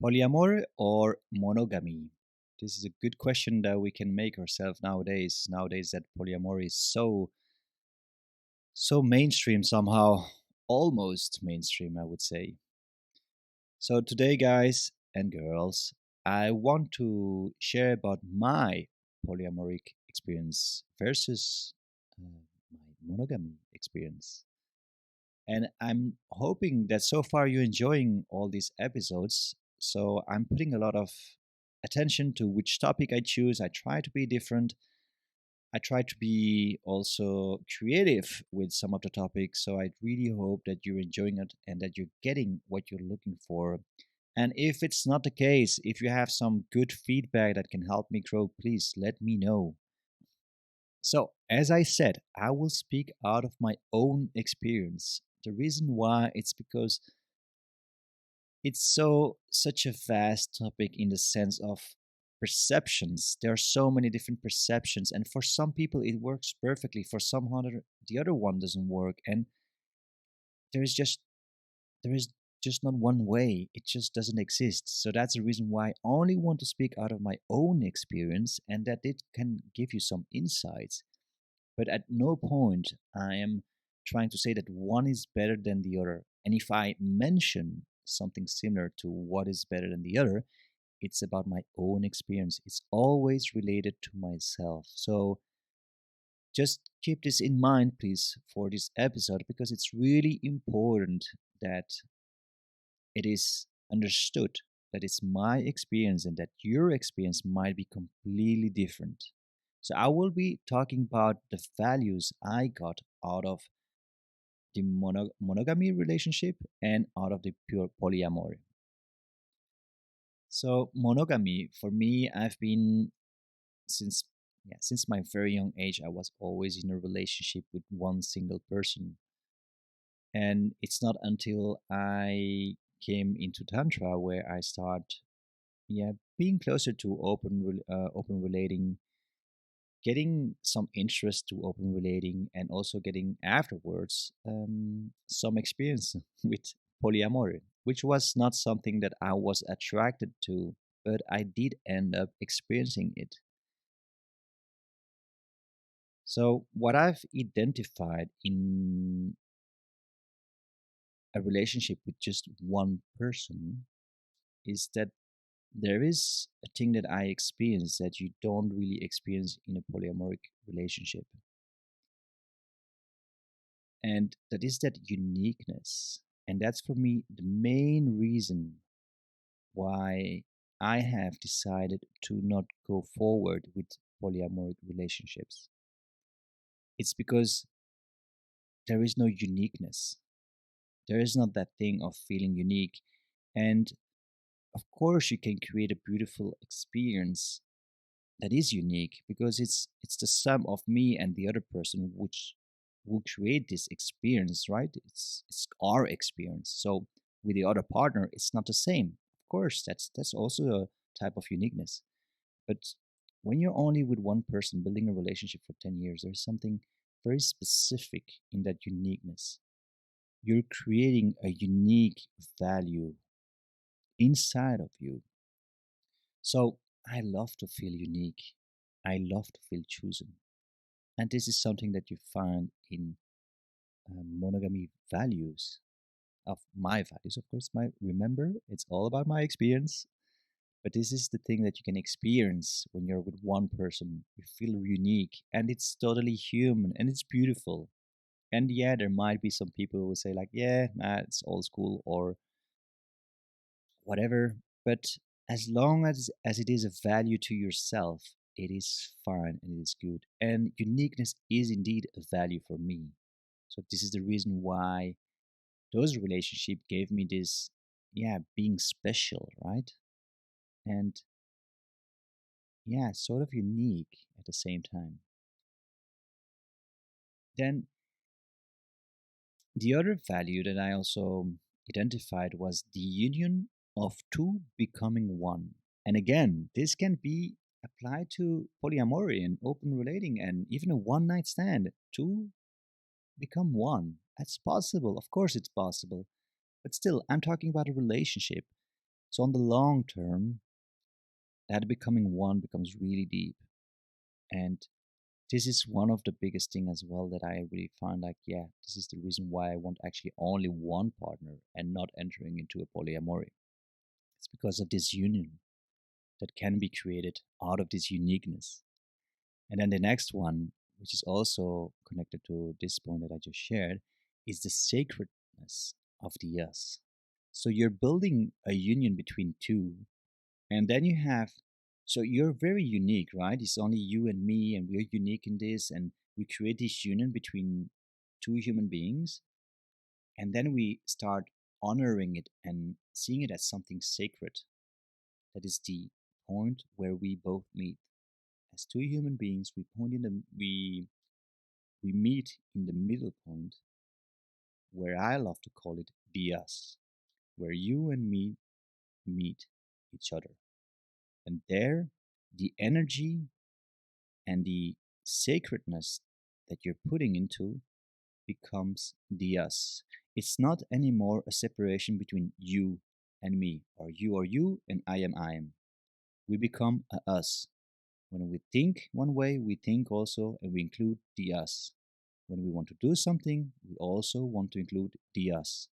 Polyamory or monogamy? This is a good question that we can make ourselves nowadays. Nowadays, that polyamory is so mainstream somehow, almost mainstream, I would say. So today, guys and girls, I want to share about my polyamoric experience versus my monogamy experience. And I'm hoping that so far you're enjoying all these episodes. So I'm putting a lot of attention to which topic I choose. I try to be different. I try to be also creative with some of the topics. So I really hope that you're enjoying it and that you're getting what you're looking for. And if it's not the case, if you have some good feedback that can help me grow, please let me know. So, as I said, I will speak out of my own experience. The reason why it's because it's such a vast topic in the sense of perceptions. There are so many different perceptions, and for some people it works perfectly. For some other, the other one doesn't work, and there is just there is just not one way. It just doesn't exist. So that's the reason why I only want to speak out of my own experience, and that it can give you some insights. But at no point I am trying to say that one is better than the other. And if I mention something similar to what is better than the other, it's about my own experience. It's always related to myself. So just keep this in mind, please, for this episode, because it's really important that it is understood that it's my experience and that your experience might be completely different. So I will be talking about the values I got out of the monogamy relationship and out of the pure polyamory. So monogamy for me, I've been since since my very young age, I was always in a relationship with one single person, and it's not until I came into tantra where I start being closer to open relating, getting some interest to open relating, and also getting afterwards some experience with polyamory, which was not something that I was attracted to, but I did end up experiencing it. So what I've identified in a relationship with just one person is that there is a thing that I experience that you don't really experience in a polyamoric relationship. And that is that uniqueness. And that's for me the main reason why I have decided to not go forward with polyamoric relationships. It's because there is no uniqueness. There is not that thing of feeling unique. And of course, you can create a beautiful experience that is unique because it's the sum of me and the other person which will create this experience, right? It's our experience. So with the other partner, it's not the same. Of course, that's also a type of uniqueness. But when you're only with one person building a relationship for 10 years, there's something very specific in that uniqueness. You're creating a unique value inside of you. So I love to feel unique. I love to feel chosen. And this is something that you find in monogamy values of my values. Of course, my remember it's all about my experience, but this is the thing that you can experience when you're with one person. You feel unique, and it's totally human, and it's beautiful. And yeah, there might be some people who will say like, yeah, nah, it's old school or whatever. But as long as it is a value to yourself, it is fine and it is good. And uniqueness is indeed a value for me. So this is the reason why those relationships gave me this, being special, right? And sort of unique at the same time. Then the other value that I also identified was the union of two becoming one. And again, this can be applied to polyamory and open relating and even a one night stand. Two become one. That's possible. Of course, it's possible. But still, I'm talking about a relationship. So on the long term, that becoming one becomes really deep. And this is one of the biggest thing as well that I really find like, yeah, this is the reason why I want actually only one partner and not entering into a polyamory. It's because of this union that can be created out of this uniqueness. And then the next one, which is also connected to this point that I just shared, is the sacredness of the us. So you're building a union between two, and then you have, so you're very unique, right? It's only you and me, and we're unique in this, and we create this union between two human beings, and then we start honoring it and seeing it as something sacred. That is the point where we both meet. As two human beings, we meet in the middle point, where I love to call it the us, where you and me meet each other. And there, the energy and the sacredness that you're putting into becomes the us. It's not anymore a separation between you and me, or you are you and I am I am. We become a us. When we think one way, we think also and we include the us. When we want to do something, we also want to include the us.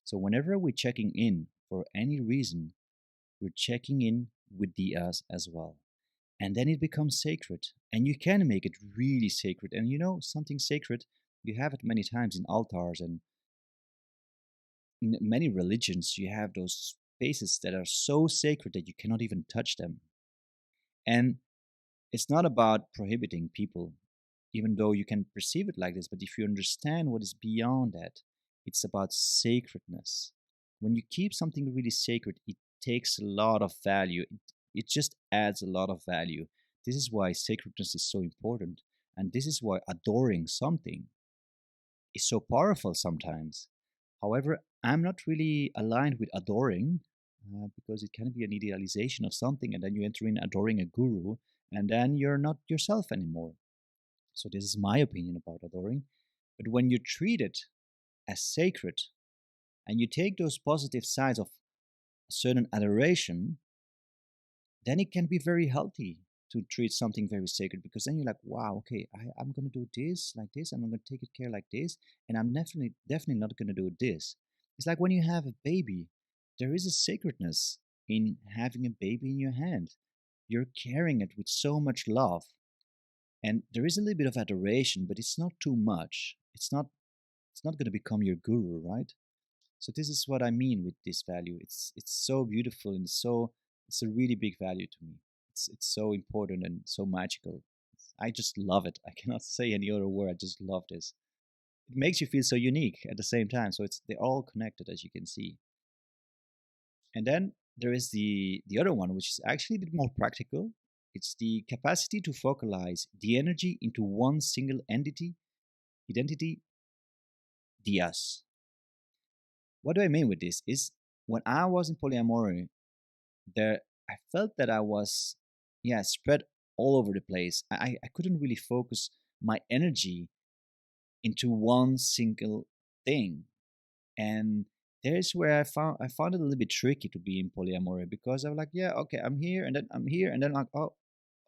So whenever we're checking in for any reason, we're checking in with the us as well. And then it becomes sacred. And you can make it really sacred. And you know, something sacred, you have it many times in altars and in many religions, you have those spaces that are so sacred that you cannot even touch them. And it's not about prohibiting people, even though you can perceive it like this, but if you understand what is beyond that, it's about sacredness. When you keep something really sacred, it takes a lot of value. It just adds a lot of value. This is why sacredness is so important. And this is why adoring something is so powerful sometimes. However, I'm not really aligned with adoring because it can be an idealization of something, and then you enter in adoring a guru, and then you're not yourself anymore. So, this is my opinion about adoring. But when you treat it as sacred and you take those positive sides of a certain adoration, then it can be very healthy to treat something very sacred, because then you're like, wow, okay, I'm going to do this like this, and I'm going to take it care like this, and I'm definitely not going to do this. It's like when you have a baby, there is a sacredness in having a baby in your hand. You're carrying it with so much love, and there is a little bit of adoration, but it's not too much. It's not going to become your guru, right? So this is what I mean with this value. It's so beautiful, and it's a really big value to me. It's so important and so magical. I just love it. I cannot say any other word. I just love this. It makes you feel so unique at the same time. So it's they're all connected, as you can see. And then there is the other one, which is actually a bit more practical. It's the capacity to focalize the energy into one single identity, the us. What do I mean with this? Is when I was in polyamory, there I felt that I was, yeah, spread all over the place. I couldn't really focus my energy into one single thing. And there's where I found it a little bit tricky to be in polyamory, because I'm like, yeah, okay, I'm here and then I'm here and then like, oh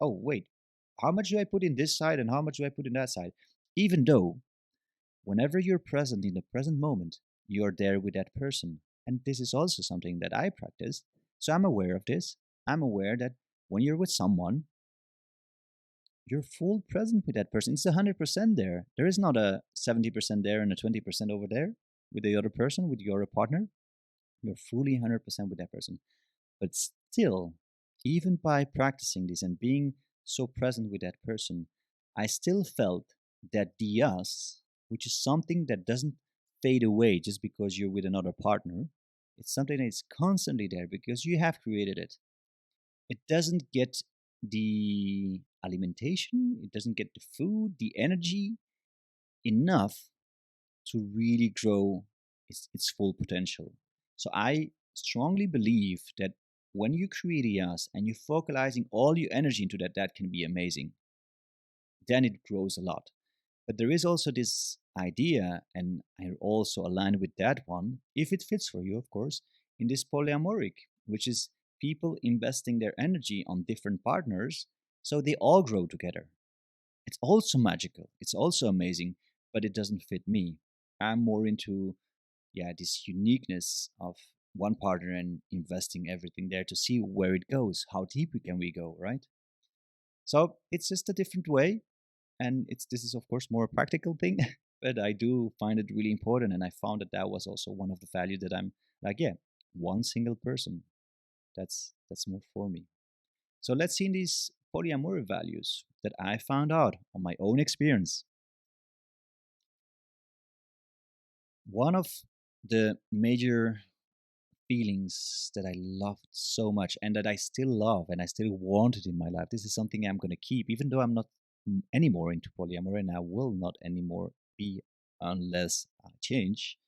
wait, how much do I put in this side and how much do I put in that side? Even though whenever you're present in the present moment, you're there with that person. And this is also something that I practice. So I'm aware of this. I'm aware that when you're with someone, you're full present with that person. It's 100% there. There is not a 70% there and a 20% over there with the other person, with your partner. You're fully 100% with that person. But still, even by practicing this and being so present with that person, I still felt that the us, which is something that doesn't fade away just because you're with another partner, it's something that is constantly there because you have created it. It doesn't get the alimentation, it doesn't get the food, the energy enough to really grow its full potential. So I strongly believe that when you create a yes and you're focalizing all your energy into that, that can be amazing. Then it grows a lot. But there is also this idea, and I also align with that one, if it fits for you, of course, in this polyamoric. which is people investing their energy on different partners so they all grow together. It's also magical, it's also amazing, but it doesn't fit me. I'm more into, yeah, this uniqueness of one partner and investing everything there to see where it goes, how deep can we go, right? So it's just a different way, and it's this is of course more a practical thing, but I do find it really important, and I found that that was also one of the values that I'm like, yeah, one single person. That's more for me. So let's see these polyamory values that I found out on my own experience. One of the major feelings that I loved so much and that I still love and I still want it in my life. This is something I'm going to keep, even though I'm not anymore into polyamory, and I will not anymore be unless I change.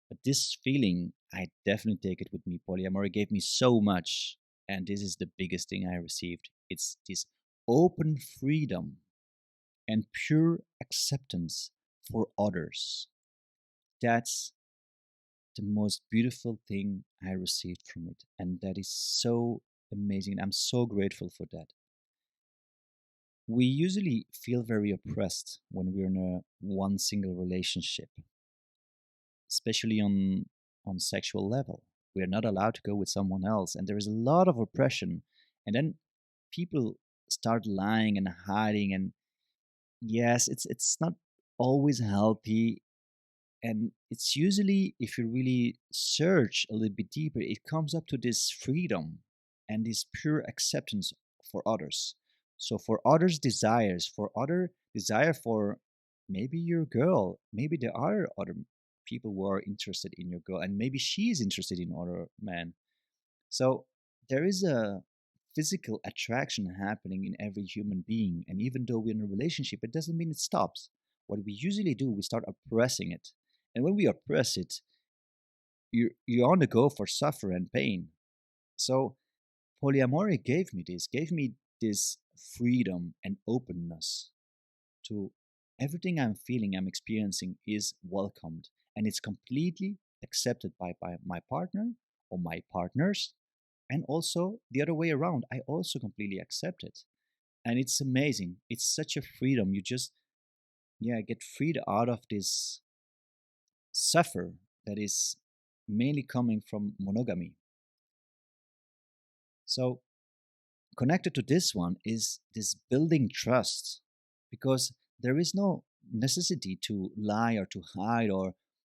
But this feeling, I definitely take it with me. Polyamory gave me so much, and this is the biggest thing I received. It's this open freedom and pure acceptance for others. That's the most beautiful thing I received from it. And that is so amazing. I'm so grateful for that. We usually feel very oppressed when we're in a one single relationship, especially on sexual level. We are not allowed to go with someone else, and there is a lot of oppression. And then people start lying and hiding, and yes, it's not always healthy. And it's usually, if you really search a little bit deeper, it comes up to this freedom and this pure acceptance for others. So for others' desires, for other desire for maybe your girl, maybe there are other people who are interested in your girl, and maybe she is interested in other men. So there is a physical attraction happening in every human being. And even though we're in a relationship, it doesn't mean it stops. What we usually do, we start oppressing it. And when we oppress it, you're on the go for suffer and pain. So polyamory gave me this freedom and openness to everything I'm feeling, I'm experiencing is welcomed. And it's completely accepted by my partner or my partners, and also the other way around. I also completely accept it, and it's amazing. It's such a freedom. You just, yeah, get freed out of this suffer that is mainly coming from monogamy. So connected to this one is this building trust, because there is no necessity to lie or to hide or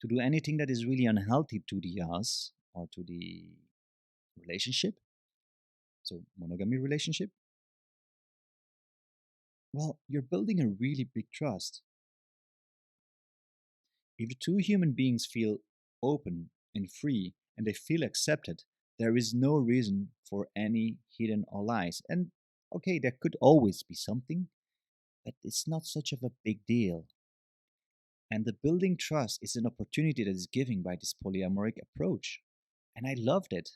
to do anything that is really unhealthy to the us or to the relationship, so monogamy relationship. Well, you're building a really big trust. If the two human beings feel open and free and they feel accepted, there is no reason for any hidden or lies. And okay, there could always be something, but it's not such of a big deal. And the building trust is an opportunity that is given by this polyamoric approach. And I loved it.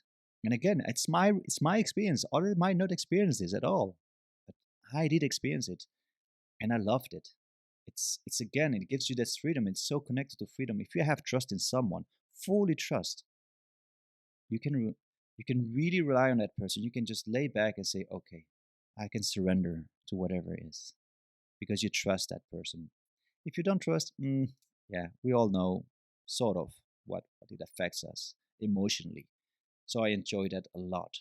And again, it's my experience. Others might not experience this at all. But I did experience it, and I loved it. It's again, it gives you this freedom. It's so connected to freedom. If you have trust in someone, fully trust, you can you can really rely on that person. You can just lay back and say, okay, I can surrender to whatever is, because you trust that person. If you don't trust, yeah, we all know sort of what it affects us emotionally. So I enjoy that a lot.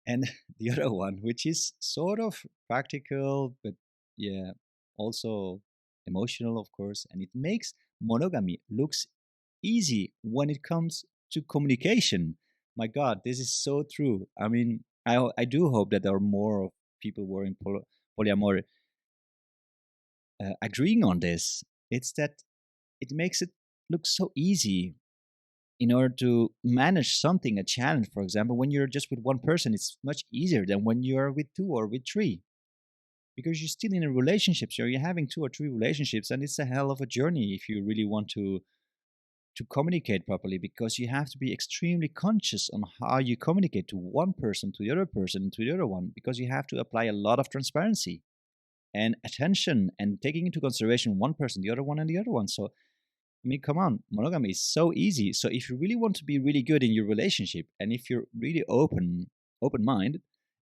And the other one, which is sort of practical, but yeah, also emotional, of course, and it makes monogamy looks easy when it comes to communication. My God, this is so true. I mean, I do hope that there are more of people who are in polyamory agreeing on this. It's that it makes it look so easy in order to manage something, a challenge, for example. When you're just with one person, it's much easier than when you're with two or with three, because you're still in a relationship. So you're having two or three relationships, and it's a hell of a journey if you really want to communicate properly, because you have to be extremely conscious on how you communicate to one person, to the other person, to the other one, because you have to apply a lot of transparency and attention and taking into consideration one person, the other one, and the other one. So I mean, come on, monogamy is so easy. So if you really want to be really good in your relationship, and if you're really open minded,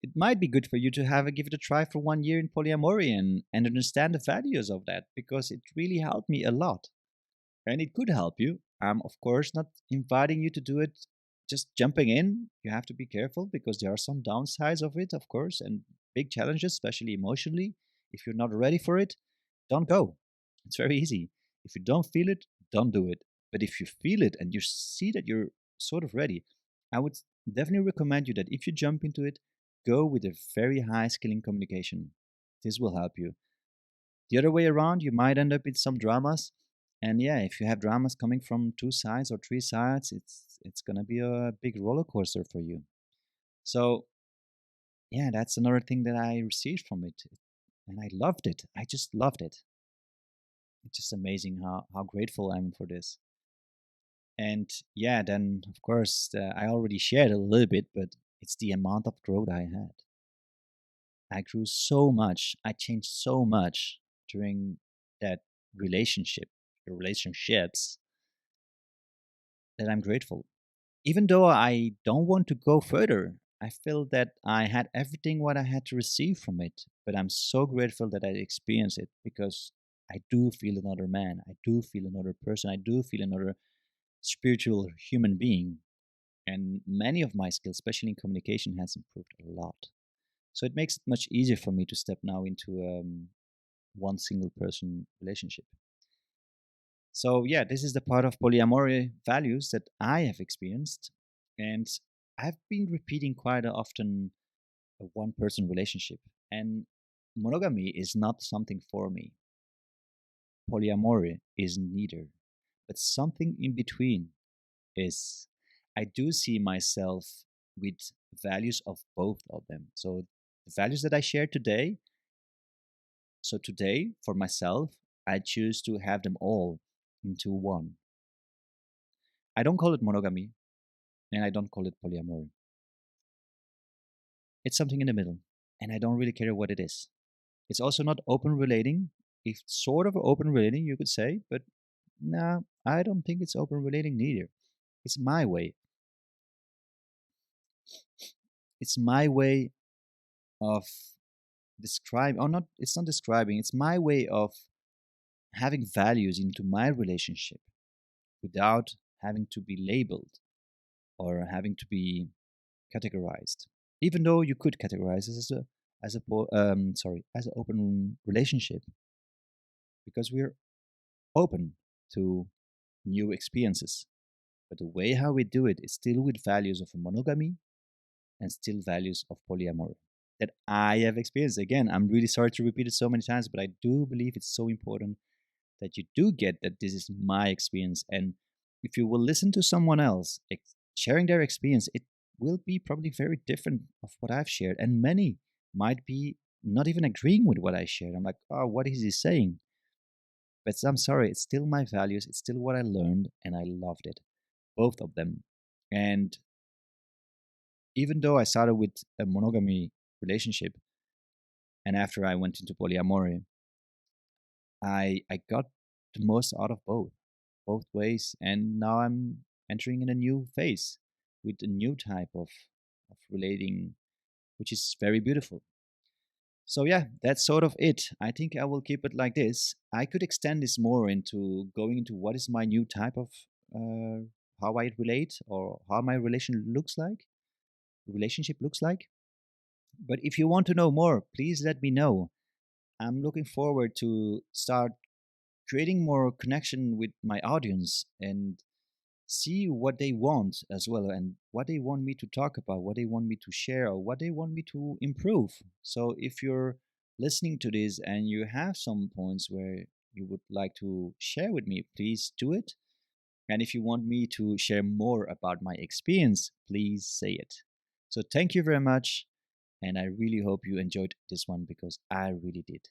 it might be good for you to have a give it a try for 1 year in polyamory and understand the values of that, because it really helped me a lot. And it could help you. I'm of course not inviting you to do it just jumping in. You have to be careful because there are some downsides of it, of course, and big challenges, especially emotionally. If you're not ready for it, don't go. It's very easy. If you don't feel it, don't do it. But if you feel it and you see that you're sort of ready, I would definitely recommend you that if you jump into it, go with a very high skill in communication. This will help you. The other way around, you might end up with some dramas. And yeah, if you have dramas coming from two sides or three sides, it's gonna be a big roller coaster for you. So yeah, that's another thing that I received from it, and I loved it. I just loved it. It's just amazing how grateful I am for this. And yeah, then of course I already shared a little bit, but it's the amount of growth I had. I grew so much. I changed so much during that relationship, relationships, that I'm grateful. Even though I don't want to go further, I feel that I had everything what I had to receive from it. But I'm so grateful that I experienced it, because I do feel another man. I do feel another person. I do feel another spiritual human being. And many of my skills, especially in communication, has improved a lot. So it makes it much easier for me to step now into one single person relationship. So yeah, this is the part of polyamory values that I have experienced, and I've been repeating quite often a one person relationship. And monogamy is not something for me. Polyamory is neither, but something in between is. I do see myself with values of both of them. So the values that I share today. So today, for myself, I choose to have them all into one. I don't call it monogamy, and I don't call it polyamory. It's something in the middle, and I don't really care what it is. It's also not open relating. It's sort of open relating, you could say, but no, I don't think it's open relating neither. It's my way. It's my way of describing, or not, it's not describing, it's my way of having values into my relationship without having to be labeled or having to be categorized. Even though you could categorize this as an open relationship, because we're open to new experiences. But the way how we do it is still with values of monogamy and still values of polyamory that I have experienced. Again, I'm really sorry to repeat it so many times, but I do believe it's so important that you do get that this is my experience. And if you will listen to someone else sharing their experience, it will be probably very different of what I've shared. And many might be not even agreeing with what I shared. I'm like, oh, what is he saying? But I'm sorry, it's still my values. It's still what I learned, and I loved it, both of them. And even though I started with a monogamy relationship, and after I went into polyamory, I got the most out of both ways, and now I'm entering in a new phase with a new type of relating, which is very beautiful. So yeah, that's sort of it. I think I will keep it like this. I could extend this more into going into what is my new type of how I relate or how my relationship looks like. But if you want to know more, please let me know. I'm looking forward to start creating more connection with my audience and see what they want as well, and what they want me to talk about, what they want me to share, or what they want me to improve. So if you're listening to this and you have some points where you would like to share with me, please do it. And if you want me to share more about my experience, please say it. So thank you very much, and I really hope you enjoyed this one, because I really did.